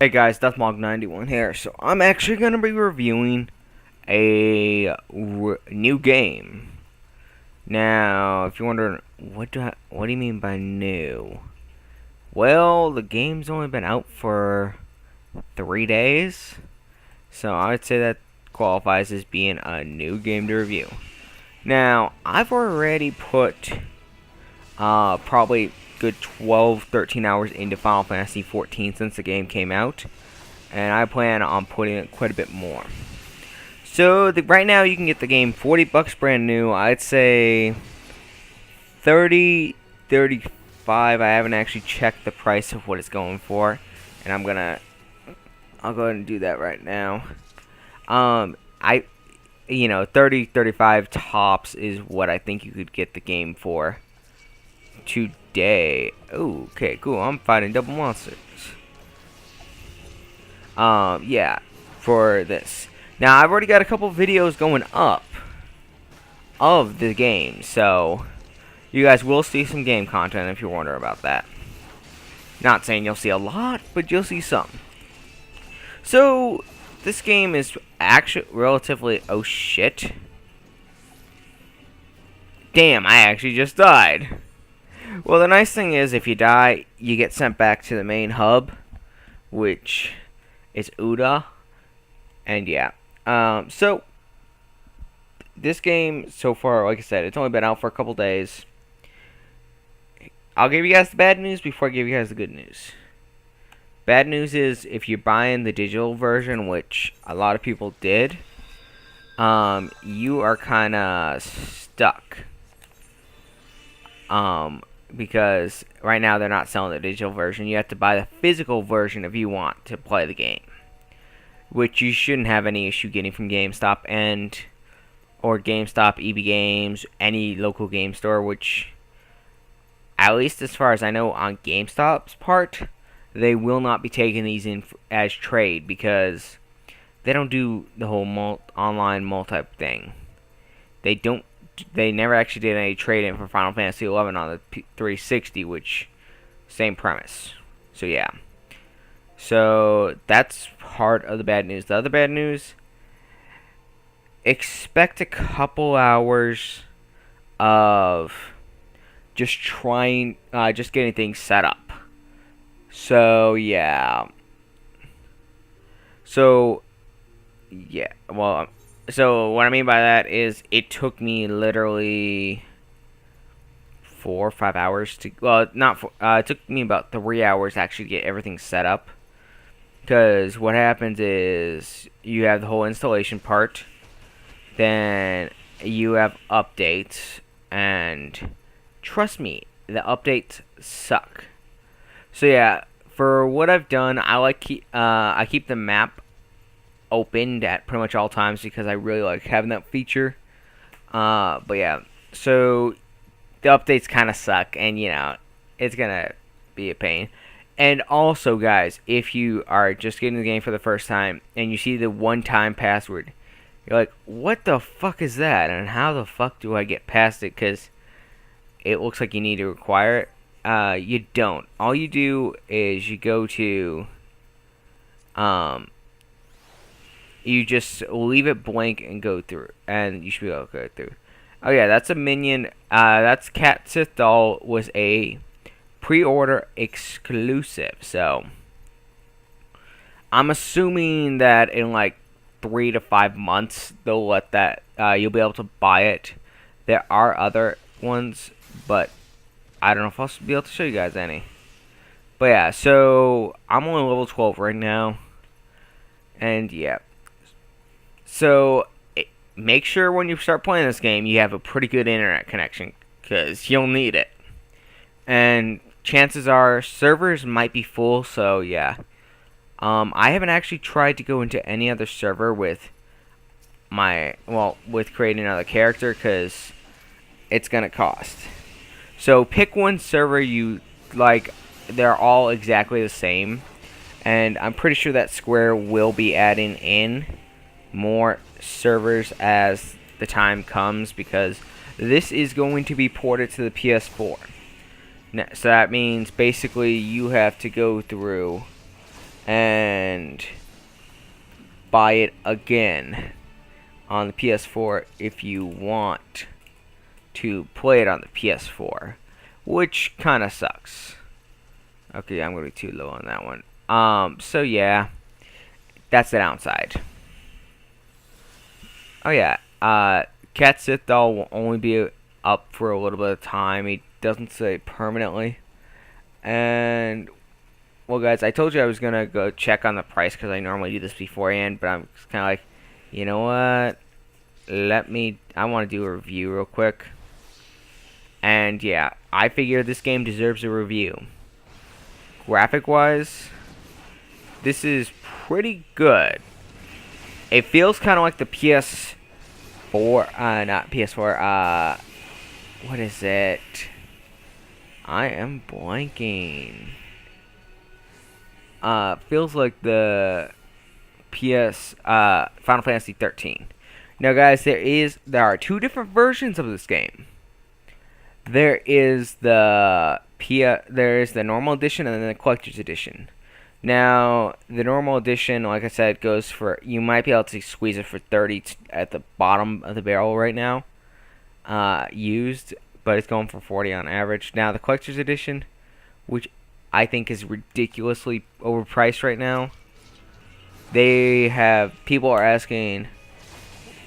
Hey guys, Deathmog91 here. So I'm actually going to be reviewing a new game. Now, if you're wondering, what do you mean by new? Well, the game's only been out for 3 days. So I would say that qualifies as being a new game to review. Now, I've already put probably good 12, 13 hours into Final Fantasy 14 since the game came out, and I plan on putting it quite a bit more. So right now you can get the game $40 brand new. I'd say 30, 35. I haven't actually checked the price of what it's going for, and I'll go ahead and do that right now. 30, 35 tops is what I think you could get the game for today. Ooh, okay, cool. I'm fighting double monsters. Yeah, for this. Now, I've already got a couple videos going up of the game, so you guys will see some game content if you're wondering about that. Not saying you'll see a lot, but you'll see some. So, this game is actually relatively... Oh, shit. Damn, I actually just died. Well, the nice thing is, if you die, you get sent back to the main hub, which is Uda. And yeah. So, this game, so far, like I said, it's only been out for a couple days. I'll give you guys the bad news before I give you guys the good news. Bad news is, if you're buying the digital version, which a lot of people did, you are kind of stuck. Because right now they're not selling the digital version. You have to buy the physical version if you want to play the game, which you shouldn't have any issue getting from GameStop or GameStop, EB Games, any local game store. Which, at least as far as I know, on GameStop's part, they will not be taking these in as trade because they don't do the whole online multi thing. They never actually did any trade-in for Final Fantasy 11 on the 360, which, same premise. So, yeah. So, that's part of the bad news. The other bad news, expect a couple hours of just getting things set up. So, yeah. So, yeah, well... So, what I mean by that is, it took me literally 4 or 5 hours to... Well, not 4, it took me about 3 hours to actually get everything set up. Because what happens is, you have the whole installation part. Then, you have updates. And, trust me, the updates suck. So, yeah, for what I've done, I keep the map opened at pretty much all times because I really like having that feature. But yeah, so the updates kind of suck, and you know, it's gonna be a pain. And also, guys, if you are just getting the game for the first time and you see the one-time password, you're like, what the fuck is that? And how the fuck do I get past it? Because it looks like you need to require it. You don't. All you do is you go to you just leave it blank and go through, and you should be able to go through. Oh yeah, that's a minion. That's Cat Sith Doll was a pre-order exclusive, so I'm assuming that in like 3 to 5 months they'll let that. You'll be able to buy it. There are other ones, but I don't know if I'll be able to show you guys any. But yeah, so I'm only level 12 right now, and yeah. So, make sure when you start playing this game, you have a pretty good internet connection, because you'll need it. And chances are, servers might be full, so yeah. I haven't actually tried to go into any other server with with creating another character, because it's going to cost. So, pick one server you like. They're all exactly the same. And I'm pretty sure that Square will be adding in more servers as the time comes, because this is going to be ported to the PS4. So that means basically you have to go through and buy it again on the PS4 if you want to play it on the PS4, which kind of sucks. Okay, I'm gonna be too low on that one. So yeah, that's the downside. Oh yeah, Cat Sith doll will only be up for a little bit of time. He doesn't say permanently. And well, guys, I told you I was gonna go check on the price because I normally do this beforehand, but I'm kind of like, you know what? I want to do a review real quick. And yeah, I figure this game deserves a review. Graphic-wise, this is pretty good. It feels kind of like the PS4, not PS4, what is it? I am blanking. Feels like the Final Fantasy 13. Now, guys, there are two different versions of this game. There is the normal edition and then the collector's edition. Now, the normal edition, like I said, goes for, you might be able to squeeze it for 30 at the bottom of the barrel right now, used, but it's going for 40 on average. Now, the collector's edition, which I think is ridiculously overpriced right now, people are asking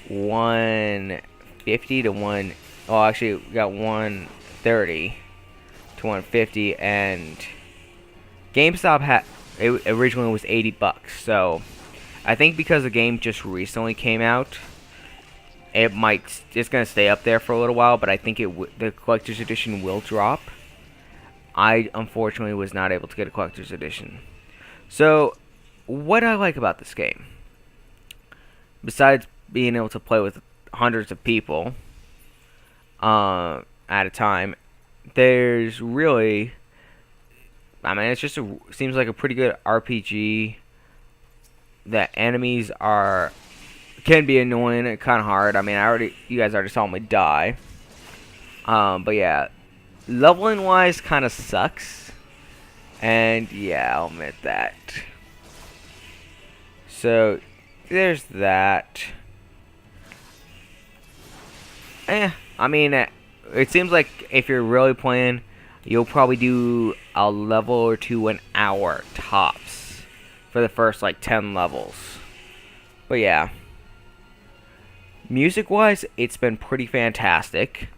150 to 1, well, actually, we got 130 to 150, and GameStop it originally was $80. So I think because the game just recently came out, it's gonna stay up there for a little while. But I think the collector's edition will drop. I unfortunately was not able to get a collector's edition. So what I like about this game, besides being able to play with hundreds of people at a time, there's really, I mean, seems like a pretty good RPG. The enemies can be annoying and kind of hard. I mean, you guys already saw me die. But yeah, leveling wise kind of sucks. And yeah, I'll admit that. So there's that. I mean, it seems like if you're really playing, you'll probably do a level or two an hour tops for the first like 10 levels. But yeah, music wise, it's been pretty fantastic.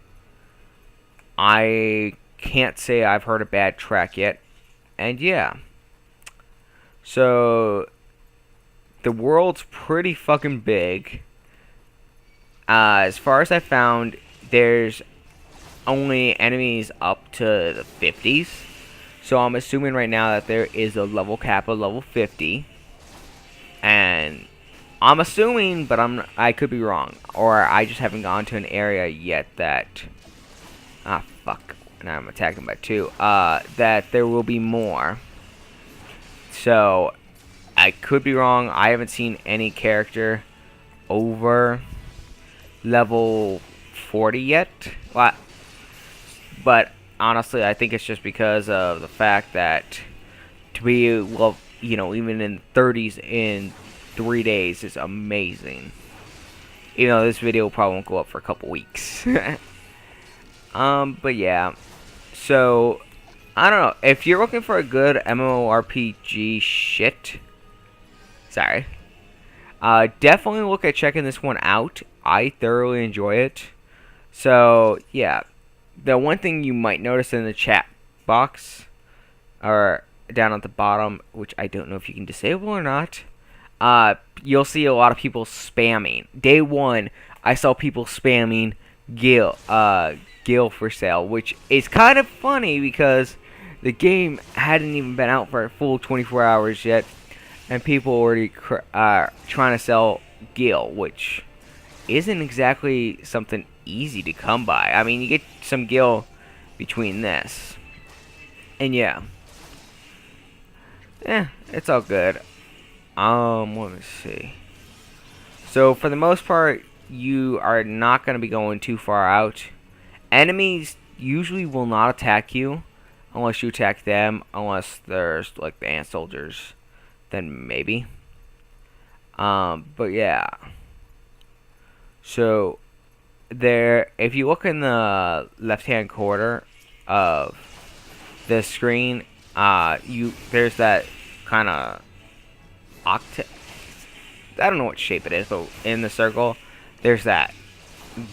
I can't say I've heard a bad track yet. And yeah, so the world's pretty fucking big. As far as I found, there's only enemies up to the 50s. So I'm assuming right now that there is a level cap of level 50. And I'm assuming, but I could be wrong. Or I just haven't gone to an area yet that... Ah, fuck. Now I'm attacking by 2. That there will be more. So, I could be wrong. I haven't seen any character over level 40 yet. But honestly, I think it's just because of the fact that to be, well, you know, even in 30s in 3 days is amazing. Even though this video probably won't go up for a couple weeks. But yeah. So, I don't know. If you're looking for a good MMORPG shit, sorry. Definitely look at checking this one out. I thoroughly enjoy it. So, yeah. The one thing you might notice in the chat box, or down at the bottom, which I don't know if you can disable or not, you'll see a lot of people spamming. Day 1, I saw people spamming Gil for sale, which is kind of funny because the game hadn't even been out for a full 24 hours yet, and people already trying to sell Gil, which isn't exactly something easy to come by. I mean, you get some Gil between this, and yeah, it's all good. Let me see. So for the most part, you are not going to be going too far out. Enemies usually will not attack you unless you attack them, unless there's like the ant soldiers then maybe. But yeah. So there, if you look in the left-hand corner of the screen, there's that kind of octa. I don't know what shape it is, but in the circle, there's that.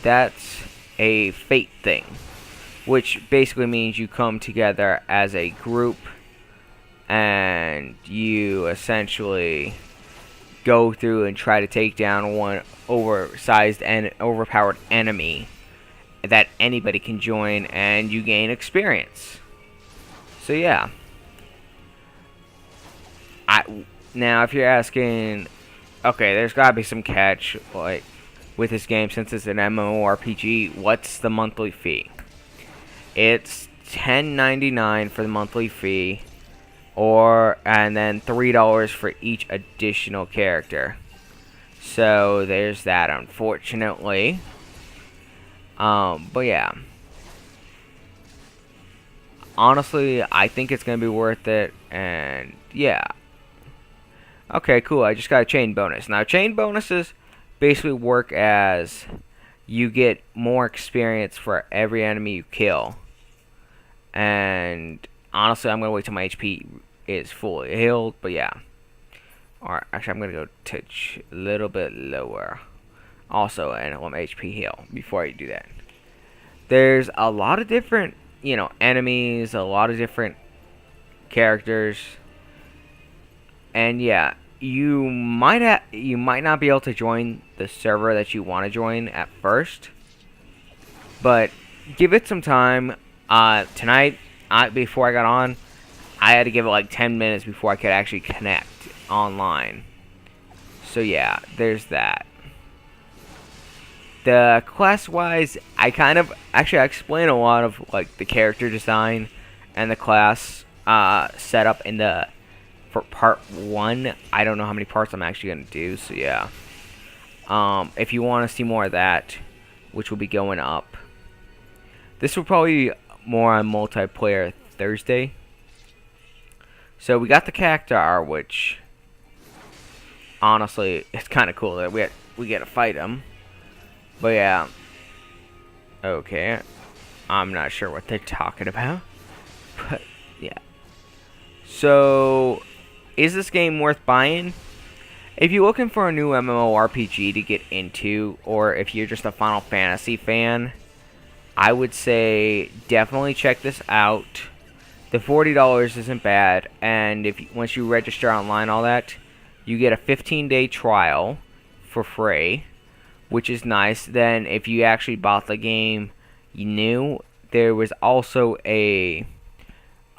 That's a fate thing, which basically means you come together as a group and you essentially go through and try to take down one oversized and overpowered enemy that anybody can join, and you gain experience. So yeah. Now if you're asking, okay, there's gotta be some catch, like, with this game, since it's an MMORPG, what's the monthly fee? It's $10.99 for the monthly fee, and then $3 for each additional character. So there's that, unfortunately. But yeah. Honestly, I think it's gonna be worth it, and yeah. Okay, cool. I just got a chain bonus. Now, chain bonuses basically work as you get more experience for every enemy you kill. And honestly, I'm gonna wait till my HP is fully healed. But yeah. Alright, actually, I'm gonna go to a little bit lower. Also, and let my HP heal before I do that. There's a lot of different, enemies, a lot of different characters. And yeah, you might not be able to join the server that you want to join at first, but give it some time. Tonight, before I got on, I had to give it like 10 minutes before I could actually connect online. So yeah, there's that. The class-wise, I explain a lot of like the character design and the class setup in for part 1. I don't know how many parts I'm actually gonna do, so yeah. If you want to see more of that, which will be going up, this will probably be more on multiplayer Thursday. So we got the Cactuar, which honestly it's kind of cool that we get to fight him. But yeah, okay, I'm not sure what they're talking about, but yeah. So, is this game worth buying? If you're looking for a new MMORPG to get into, or if you're just a Final Fantasy fan, I would say definitely check this out. The $40 isn't bad, and once you register online, all that, you get a 15-day trial for free, which is nice. Then if you actually bought the game new, there was also a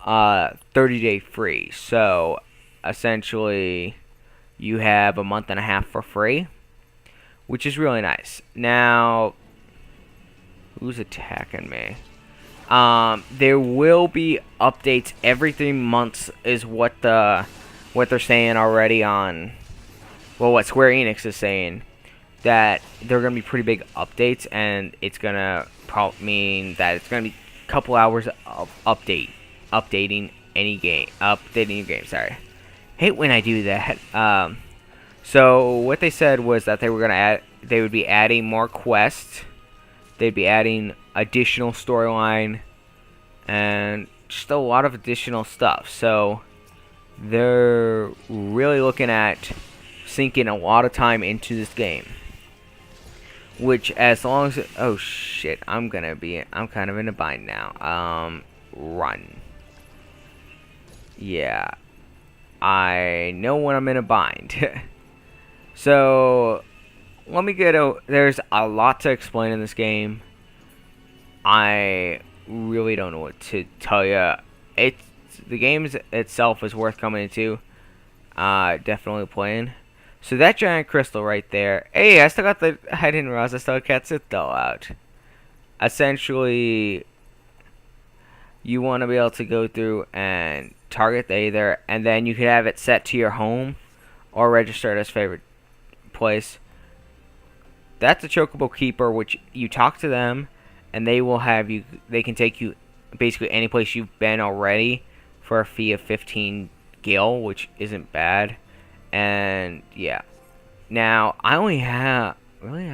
30-day free. So essentially you have a month and a half for free, which is really nice. Now, who's attacking me? There will be updates every 3 months is what they're saying already on, well, what Square Enix is saying, that they're going to be pretty big updates, and it's going to mean that it's going to be a couple hours of updating your game, sorry. Hate when I do that. So what they said was that they would be adding more quests, they'd be adding additional storyline, and just a lot of additional stuff. So they're really looking at sinking a lot of time into this game. Which, as long as oh shit, I'm kind of in a bind now. Run. Yeah, I know when I'm in a bind. So let me there's a lot to explain in this game. I really don't know what to tell you. The game itself is worth coming into. Definitely playing. So that giant crystal right there. Hey, I didn't realize I still got Katsuto out. Essentially, you want to be able to go through and target either, and then you can have it set to your home or registered as favorite place. That's a Chocobo Keeper, which you talk to them, and they will have you. They can take you basically any place you've been already for a fee of 15 gil, which isn't bad. And yeah. Now I only have really.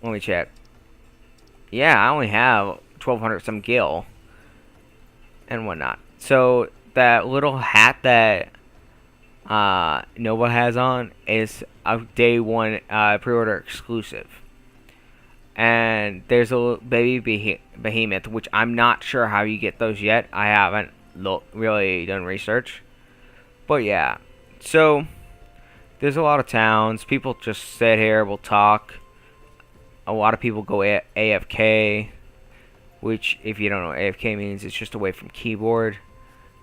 Let me check. Yeah, I only have 1,200 some gil and whatnot. So that little hat that Nova has on is a day one pre-order exclusive. And there's a little baby behemoth, which I'm not sure how you get those yet. I haven't really done research. But yeah, so there's a lot of towns. People just sit here, will talk. A lot of people go AFK, which, if you don't know what AFK means, it's just away from keyboard.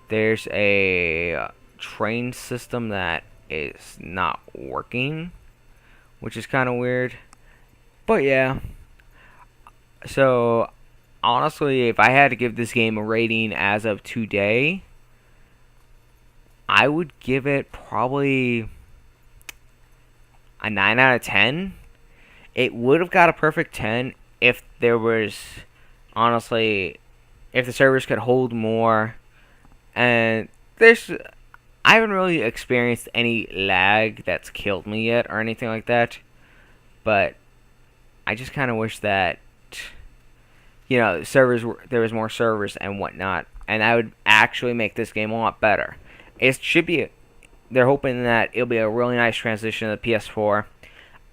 There's a train system that is not working, which is kind of weird. But yeah, so honestly, if I had to give this game a rating as of today, I would give it probably a 9 out of 10. It would have got a perfect 10 if there was, honestly, if the servers could hold more. And I haven't really experienced any lag that's killed me yet or anything like that. But I just kind of wish that, there was more servers and whatnot, and that would actually make this game a lot better. It should be. They're hoping that it'll be a really nice transition to the PS4.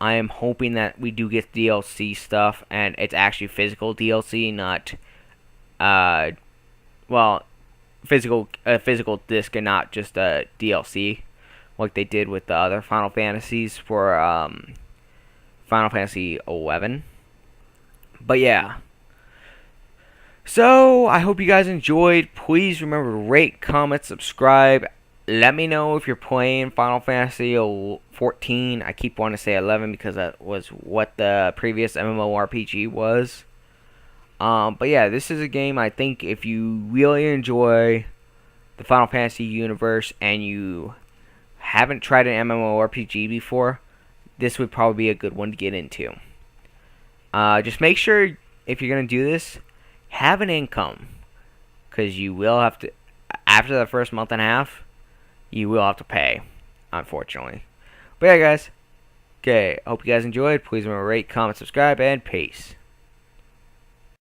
I am hoping that we do get DLC stuff, and it's actually physical DLC, not, physical disc and not just a DLC, like they did with the other Final Fantasies for Final Fantasy 11. But yeah. So, I hope you guys enjoyed. Please remember to rate, comment, subscribe. Let me know if you're playing Final Fantasy 14. I keep wanting to say 11 because that was what the previous MMORPG was. But yeah, this is a game I think if you really enjoy the Final Fantasy universe and you haven't tried an MMORPG before, this would probably be a good one to get into. Just make sure, if you're going to do this, have an income. Because you will have to, after the first month and a half, you will have to pay, unfortunately. But yeah, guys. Okay, hope you guys enjoyed. Please remember to rate, comment, subscribe, and peace.